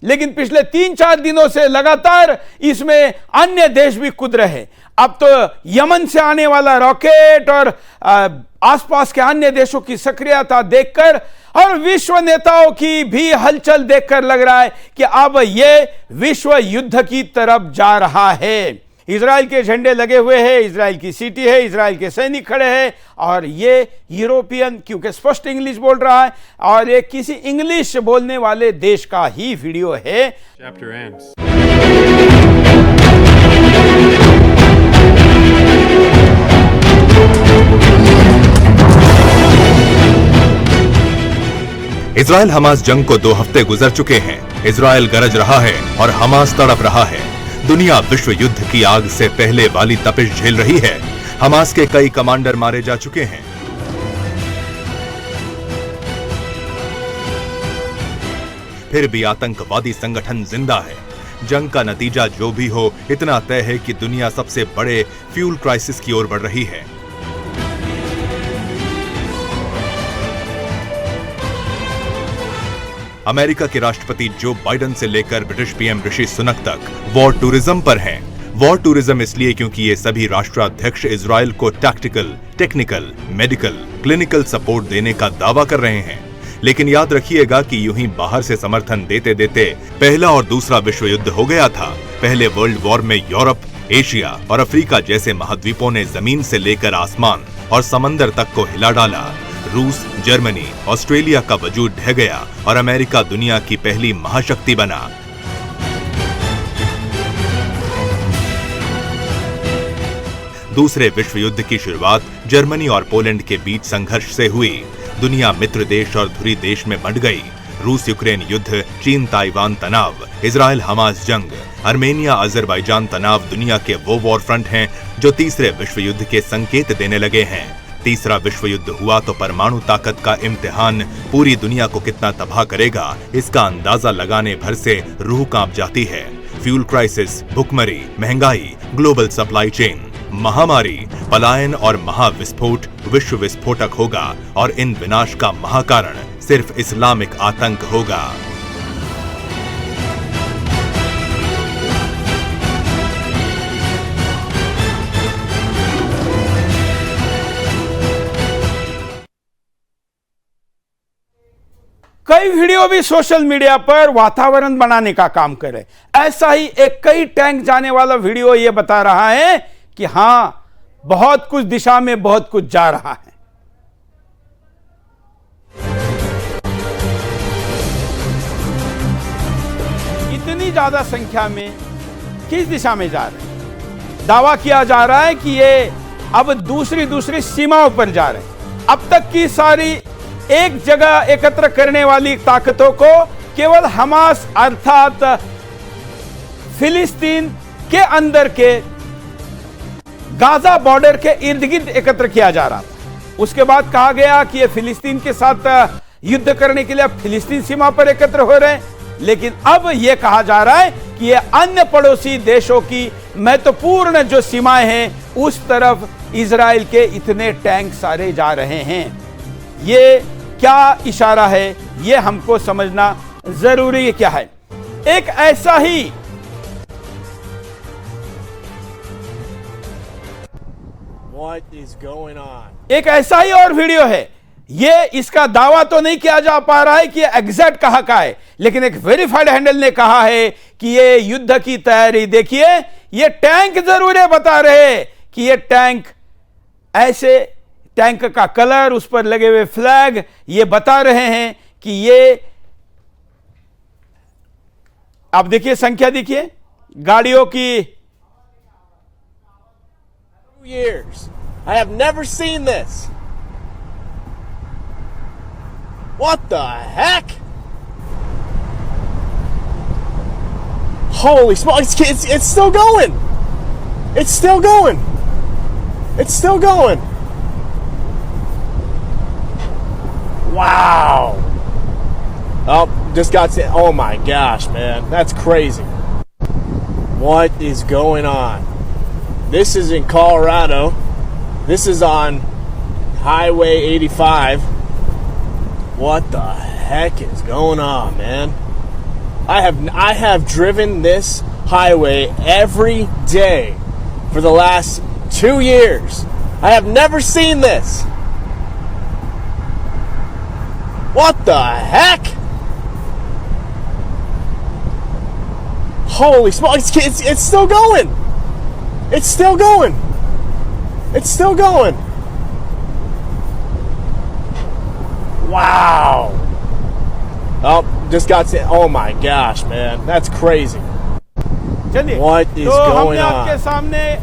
लेकिन पिछले 3-4 दिनों से लगातार इसमें अन्य देश भी कूद रहे हैं। अब तो यमन से आने वाला रॉकेट और आसपास के अन्य देशों की सक्रियता देखकर और विश्व नेताओं की भी हलचल देखकर लग रहा है कि अब यह विश्व युद्ध की तरफ जा रहा है। इजराइल के झंडे लगे हुए हैं, इजराइल की सिटी है, इजराइल के सैनिक खड़े हैं और ये यूरोपियन, क्योंकि स्पष्ट इंग्लिश बोल रहा है और ये किसी इंग्लिश बोलने वाले देश का ही वीडियो है। Chapter ends. इजराइल हमास जंग को 2 हफ्ते गुजर चुके हैं। इजराइल गरज रहा है और हमास तड़प रहा है। दुनिया विश्व युद्ध की आग से पहले वाली तपिश झेल रही है। हमास के कई कमांडर मारे जा चुके हैं। फिर भी आतंकवादी संगठन जिंदा है। जंग का नतीजा जो भी हो, इतना तय है कि दुनिया सबसे बड़े फ्यूल क्राइसिस की ओर बढ़ रही है। अमेरिका के राष्ट्रपति जो बाइडेन से लेकर ब्रिटिश पीएम ऋषि सुनक तक वॉर टूरिज्म पर हैं। वॉर टूरिज्म इसलिए क्योंकि ये सभी राष्ट्राध्यक्ष इजराइल को tactical, technical, medical, clinical support देने का दावा कर रहे हैं। लेकिन याद रखिएगा कि यूं ही बाहर से समर्थन देते देते पहला और दूसरा विश्व युद्ध हो गया था। पहले वर्ल्ड वॉर में यूरोप, एशिया और अफ्रीका जैसे महाद्वीपों ने जमीन से लेकर आसमान और समंदर तक को हिला डाला। रूस, जर्मनी, ऑस्ट्रेलिया का वजूद ढह गया और अमेरिका दुनिया की पहली महाशक्ति बना। दूसरे विश्व युद्ध की शुरुआत जर्मनी और पोलैंड के बीच संघर्ष से हुई। दुनिया मित्र देश और धुरी देश में बंट गई। रूस यूक्रेन युद्ध, चीन ताइवान तनाव, इजराइल हमास जंग, आर्मेनिया अजरबैजान तनाव दुनिया के वो वॉर फ्रंट हैं जो तीसरे विश्व युद्ध के संकेत देने लगे हैं। तीसरा विश्व युद्ध हुआ तो परमाणु ताकत का इम्तिहान पूरी दुनिया को कितना तबाह करेगा, इसका अंदाजा लगाने भर से रूह कांप जाती है। फ्यूल क्राइसिस, भुखमरी, महंगाई, ग्लोबल सप्लाई चेन, महामारी, पलायन और महाविस्फोट विश्व विस्फोटक होगा और इन विनाश का महाकारण सिर्फ इस्लामिक आतंक होगा। कई वीडियो भी सोशल मीडिया पर वातावरण बनाने का काम करे। ऐसा ही एक कई टैंक जाने वाला वीडियो यह बता रहा है कि हां, बहुत कुछ दिशा में बहुत कुछ जा रहा है। इतनी ज्यादा संख्या में किस दिशा में जा रहे हैं? दावा किया जा रहा है कि ये अब दूसरी सीमाओं पर जा रहे हैं। अब तक की सारी एक जगह एकत्र करने वाली ताकतों को केवल हमास अर्थात फिलिस्तीन के अंदर के गाजा बॉर्डर के इर्द गिर्द एकत्र किया जा रहा था। उसके बाद कहा गया कि ये फिलिस्तीन के साथ युद्ध करने के लिए फिलिस्तीन सीमा पर एकत्र हो रहे हैं, लेकिन अब यह कहा जा रहा है कि ये अन्य पड़ोसी देशों की महत्वपूर्ण जो सीमाएं हैं उस तरफ इजराइल के इतने टैंक सारे जा रहे हैं। ये क्या इशारा है, ये हमको समझना जरूरी क्या है। एक ऐसा ही एक ऐसा ही और वीडियो है। ये इसका दावा तो नहीं किया जा पा रहा है कि एग्जैक्ट कहां का है, लेकिन एक वेरीफाइड हैंडल ने कहा है कि ये युद्ध की तैयारी देखिए। ये टैंक जरूर है, बता रहे कि ये टैंक ऐसे, टैंक का कलर, उस पर लगे हुए फ्लैग, ये बता रहे हैं कि ये, आप देखिए संख्या, देखिए गाड़ियों की। Years. I have never seen this. What the heck? Holy smokes, it's still going. It's still going. It's still going. Wow. Oh, just got to, oh my gosh, man. That's crazy. What is going on? This is in Colorado. This is on Highway 85. What the heck is going on, man? I have driven this highway every day for the last 2 years. I have never seen this. What the heck? Holy smokes, it's still going. It's still going. It's still going. Wow. Oh, just got to, oh my gosh, man. That's crazy. चलिए What is तो going हमने आपके on? सामने